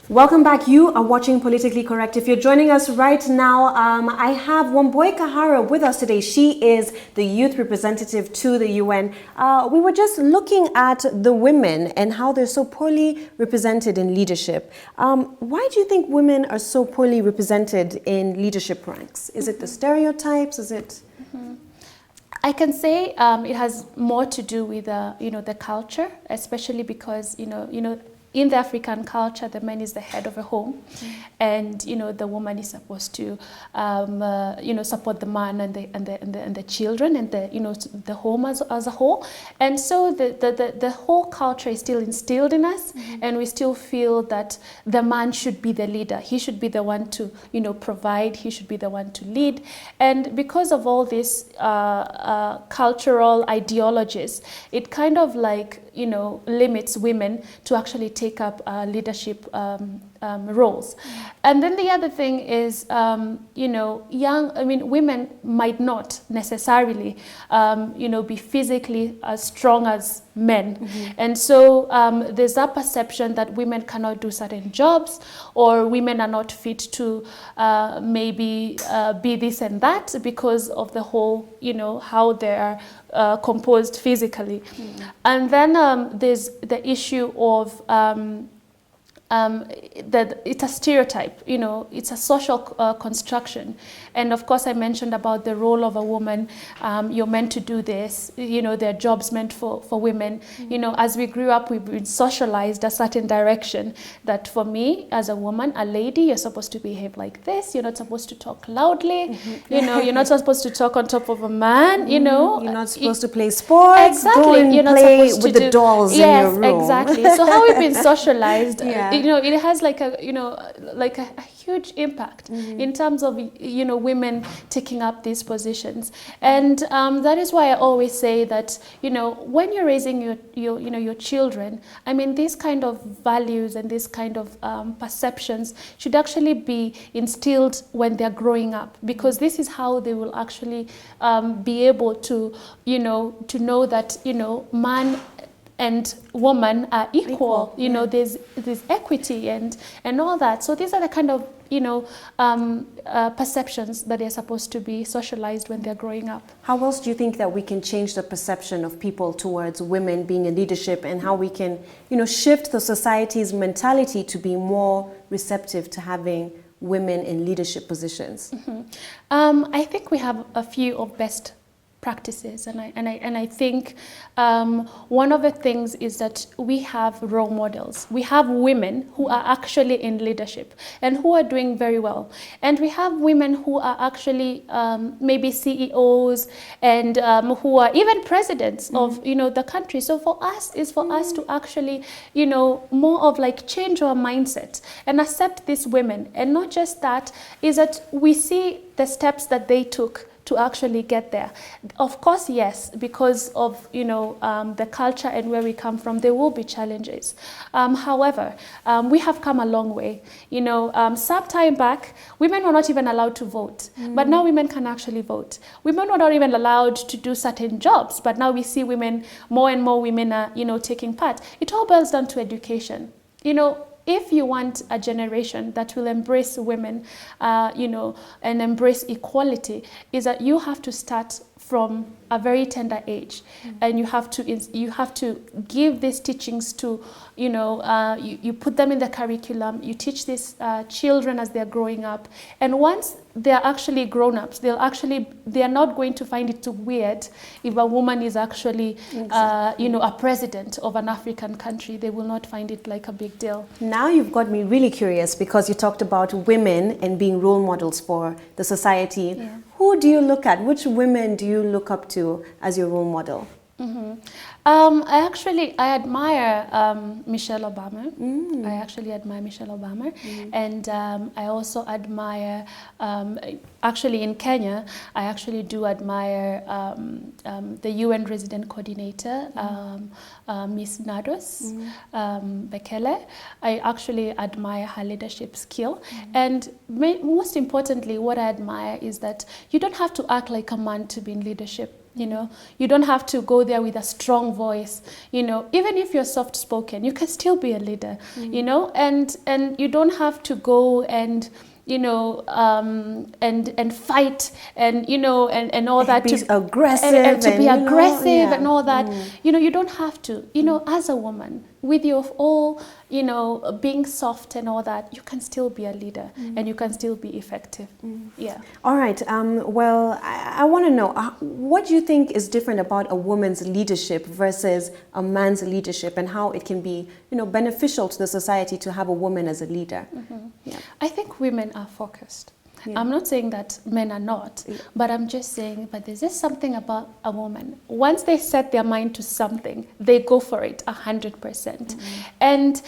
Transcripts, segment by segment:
Welcome back. You are watching Politically Correct. If you're joining us right now, I have Wambui Kahara with us today. She is the youth representative to the UN. We were just looking at the women and how they're so poorly represented in leadership. Why do you think women are so poorly represented in leadership ranks? Is it the stereotypes? Is it? I can say it has more to do with the culture, especially because in the African culture, the man is the head of a home, and the woman is supposed to support the man and the children and the home as a whole. And so the whole culture is still instilled in us, and we still feel that the man should be the leader. He should be the one to provide. He should be the one to lead. And because of all these cultural ideologies, it kind of like limits women to actually take up leadership roles. And then the other thing is, women might not necessarily, be physically as strong as men. And so there's that perception that women cannot do certain jobs, or women are not fit to maybe be this and that because of the whole, how they are composed physically. And then there's the issue of that it's a stereotype, it's a social construction. And of course I mentioned about the role of a woman. You're meant to do this, there are jobs meant for women. As we grew up, we've been socialized a certain direction that for me as a woman, a lady, you're supposed to behave like this. You're not supposed to talk loudly. You're not supposed to talk on top of a man. You're not supposed to play sports. Exactly. Go and you're not play supposed with to the dolls in yes, your room. Exactly. So how we've been socialized, Yeah. it has like a huge impact in terms of women taking up these positions. And that is why I always say that when you're raising your children, I mean, these kind of values and these kind of perceptions should actually be instilled when they're growing up, because this is how they will actually be able to know that man and woman are equal. There's equity and all that. So these are the kind of perceptions that they're supposed to be socialized when they're growing up. How else do you think that we can change the perception of people towards women being in leadership, and how we can shift the society's mentality to be more receptive to having women in leadership positions? I think we have a few of best practices, and I think one of the things is that we have role models. We have women who are actually in leadership and who are doing very well, and we have women who are actually maybe CEOs and who are even presidents of the country. So for us to actually more of like change our mindset and accept these women, and not just that, is that we see the steps that they took to actually get there. Of course, yes, because of the culture and where we come from, there will be challenges. However, we have come a long way. Some time back, women were not even allowed to vote, but now women can actually vote. Women were not even allowed to do certain jobs, but now we see women, more and more women are taking part. It all boils down to education. If you want a generation that will embrace women, and embrace equality, is that you have to start from a very tender age, and you have to give these teachings to you put them in the curriculum. You teach these children as they're growing up, and once they're actually grown-ups, they're not going to find it too weird if a woman is actually a president of an African country. They will not find it like a big deal. Now you've got me really curious, because you talked about women and being role models for the society. Yeah. Who do you look at? Which women do you look up to as your role model? I admire Michelle Obama. I actually admire Michelle Obama. And I also admire, actually in Kenya, I actually do admire the UN resident coordinator, Miss Nados Bekele. I actually admire her leadership skill. And most importantly, what I admire is that you don't have to act like a man to be in leadership. You know, you don't have to go there with a strong voice. You know, even if you're soft spoken, you can still be a leader. You know, and you don't have to go and, you know, and fight and, you know, and all that, be to aggressive and to be aggressive, yeah. and all that. You know, you don't have to. You know, as a woman, with your all, you know, being soft and all that, you can still be a leader, and you can still be effective. Yeah. All right. Well, I want to know, what do you think is different about a woman's leadership versus a man's leadership, and how it can be, you know, beneficial to the society to have a woman as a leader? Yeah. I think women are focused. Yeah. I'm not saying that men are not, but I'm just saying, but there's just something about a woman. Once they set their mind to something, they go for it 100%. And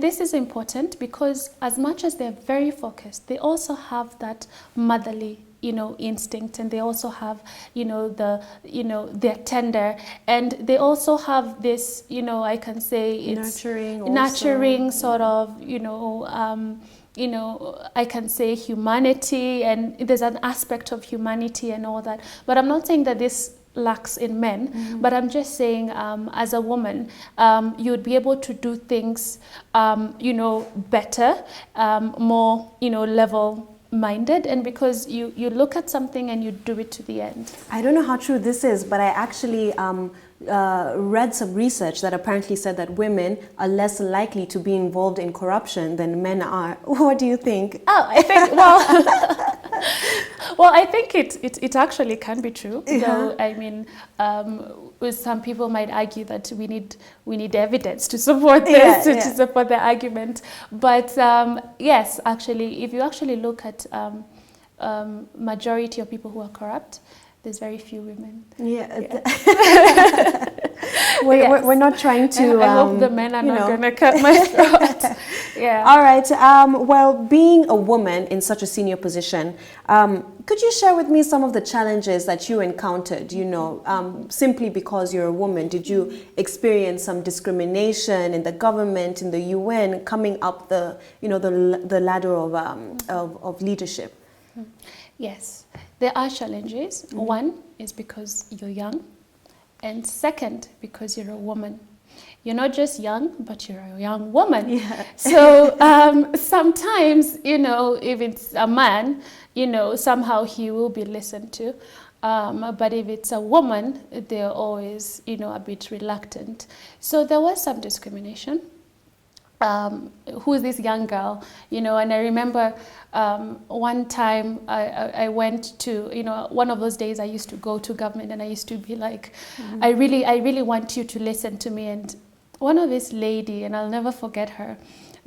this is important because as much as they're very focused, they also have that motherly, you know, instinct, and they also have, you know, they're tender, and they also have this, you know, I can say it's nurturing sort of, you know, I can say humanity, and there's an aspect of humanity and all that. But I'm not saying that this lacks in men, but I'm just saying, as a woman, you would be able to do things, you know, better, more, you know, level-minded, and because you look at something and you do it to the end. I don't know how true this is, but I actually read some research that apparently said that women are less likely to be involved in corruption than men are. What do you think? Oh, I think, well, well, I think it actually can be true. Though, I mean, some people might argue that we need evidence to support this, to support the argument. But yes, actually, if you actually look at majority of people who are corrupt, there's very few women. We're not trying to... I hope the men are not going to cut my throat. All right. Well, being a woman in such a senior position, could you share with me some of the challenges that you encountered, you know, simply because you're a woman? Did you experience some discrimination in the government, in the UN, coming up the ladder of leadership? Yes, there are challenges. One is because you're young, and second, because you're a woman. You're not just young, but you're a young woman. So sometimes, you know, if it's a man, you know, somehow he will be listened to. But if it's a woman, they're always, you know, a bit reluctant. So there was some discrimination. Who's this young girl, you know? And I remember one time I went to, you know, one of those days I used to go to government, and I used to be like, I really want you to listen to me. And one of this lady, and I'll never forget her,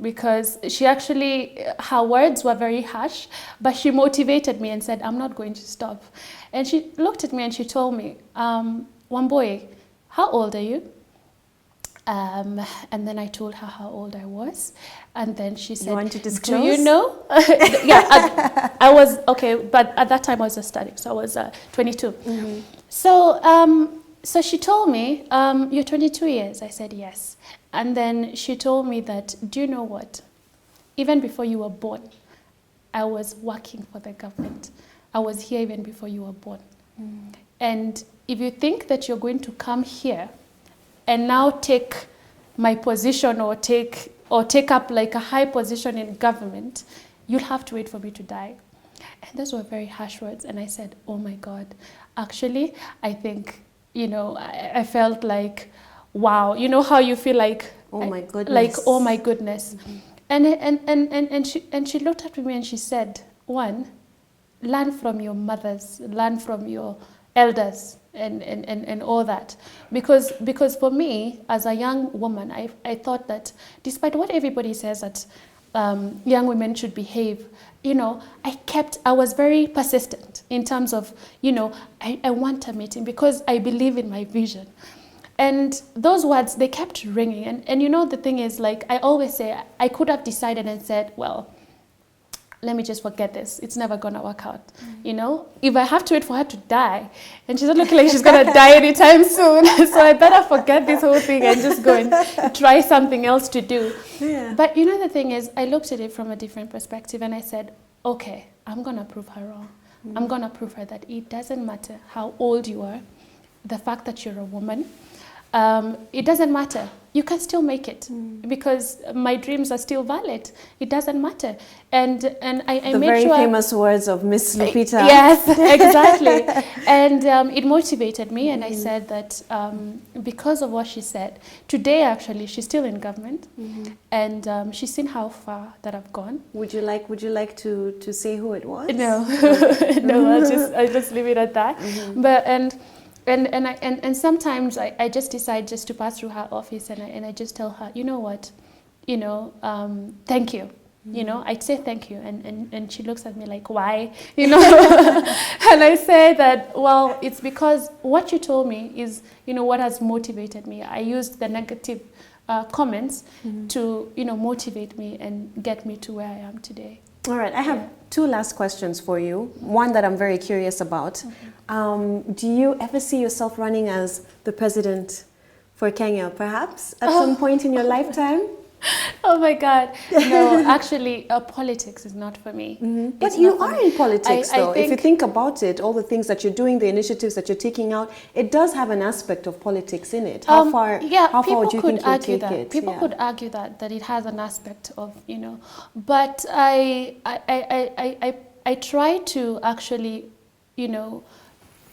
because she actually, her words were very harsh, but she motivated me and said, I'm not going to stop. And she looked at me and she told me, Wambui, how old are you? And then I told her how old I was, and then she said, "You want to disclose? Do you know?" I was okay, but at that time I was just studying, so I was 22. So she told me, "You're 22 years." I said yes, and then she told me that, "Do you know what? Even before you were born, I was working for the government. I was here even before you were born. And if you think that you're going to come here and now take my position or take up like a high position in government, you'll have to wait for me to die." And those were very harsh words. And I said, oh my God, actually, I think, you know, I felt like, wow, you know how you feel like, oh my goodness. Like, oh my goodness. And she looked at me and she said, one, learn from your mothers, learn from your elders, and all that, because for me as a young woman, I thought that despite what everybody says that young women should behave, you know, I was very persistent in terms of, you know, I want a meeting because I believe in my vision. And those words, they kept ringing. And you know, the thing is, like, I always say, I could have decided and said, well, let me just forget this. It's never going to work out. You know, if I have to wait for her to die, and she's not looking like she's going to die anytime soon, so I better forget this whole thing and just go and try something else to do. Yeah. But you know, the thing is, I looked at it from a different perspective and I said, okay, I'm going to prove her wrong. I'm going to prove her that it doesn't matter how old you are. the fact that you're a woman, it doesn't matter. You can still make it because my dreams are still valid. It doesn't matter. And I the made very sure famous words of Miss Lupita. Yes, exactly. And it motivated me, and I said that because of what she said, today actually she's still in government, and she's seen how far that I've gone. Would you like to say who it was? No, no, I'll just leave it at that. But and sometimes I just decide just to pass through her office, and I just tell her, you know what, thank you. You know, I'd say thank you, and she looks at me like, why? And I say that, well, it's because what you told me is, what has motivated me. I used the negative comments to, motivate me and get me to where I am today. All right, I have two last questions for you. One that I'm very curious about. Do you ever see yourself running as the president for Kenya, perhaps, at some point in your lifetime? Oh my God. No, actually, politics is not for me. But you are in politics, though. If you think about it, all the things that you're doing, the initiatives that you're taking out, it does have an aspect of politics in it. How far would you think you'll take it? People could argue that it has an aspect of, but I try to actually,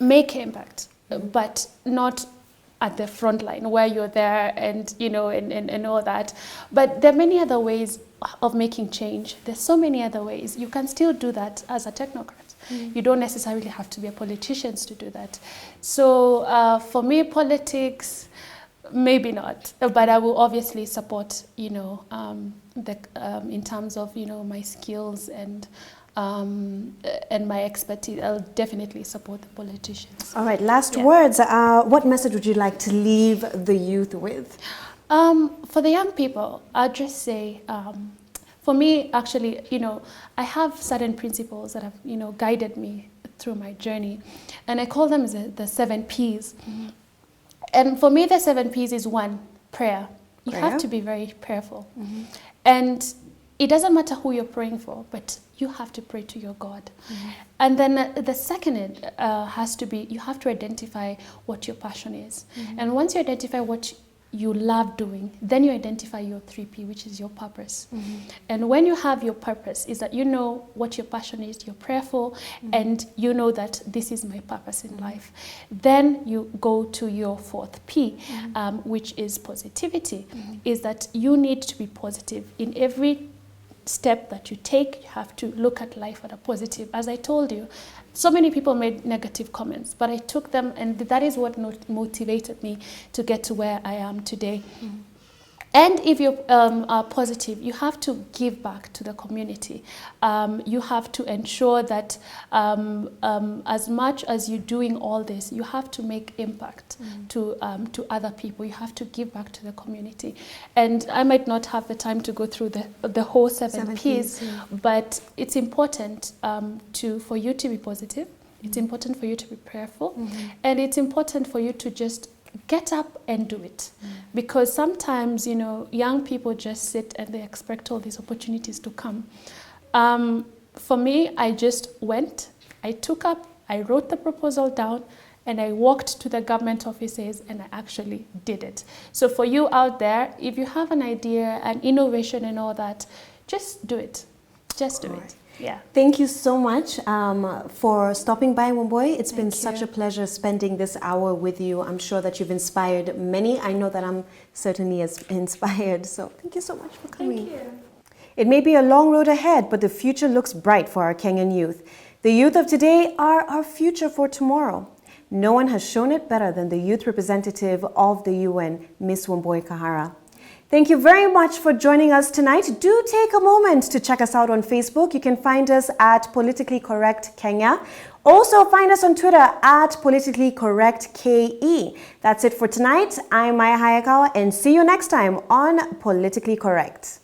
make impact, but not at the front line where you're there and and all that. But there are many other ways of making change. There's so many other ways. You can still do that as a technocrat. You don't necessarily have to be a politician to do that. So for me, politics, maybe not, but I will obviously support in terms of my skills and my expertise. I'll definitely support the politicians. All right, last words. What message would you like to leave the youth with? For the young people, I'll just say, for me, actually, I have certain principles that have, guided me through my journey, and I call them the 7 Ps. And for me, the 7 Ps is 1, prayer. You have to be very prayerful. And it doesn't matter who you're praying for, but you have to pray to your God. And then the second has to be, you have to identify what your passion is. And once you identify what you love doing, then you identify your 3P, which is your purpose. And when you have your purpose, is that you know what your passion is, you're prayerful, and you know that this is my purpose in life. Then you go to your 4th P, which is positivity, is that you need to be positive. In every step that you take, you have to look at life at a positive. As I told you, so many people made negative comments, but I took them, and that is what motivated me to get to where I am today. And if you are positive, you have to give back to the community. You have to ensure that as much as you're doing all this, you have to make impact to other people. You have to give back to the community. And I might not have the time to go through the whole 7 Ps, but it's important for you to be positive. It's important for you to be prayerful. And it's important for you to just get up and do it. Because sometimes, young people just sit and they expect all these opportunities to come. For me, I just went, I took up, I wrote the proposal down, and I walked to the government offices and I actually did it. So for you out there, if you have an idea, an innovation and all that, just do it. Just do it. Yeah. Thank you so much for stopping by, Wambui. It's been such a pleasure spending this hour with you. I'm sure that you've inspired many. I know that I'm certainly as inspired. So thank you so much for coming. Thank you. It may be a long road ahead, but the future looks bright for our Kenyan youth. The youth of today are our future for tomorrow. No one has shown it better than the youth representative of the UN, Miss Wambui Kahara. Thank you very much for joining us tonight. Do take a moment to check us out on Facebook. You can find us at Politically Correct Kenya. Also find us on Twitter at Politically Correct KE. That's it for tonight. I'm Maya Hayakawa, and see you next time on Politically Correct.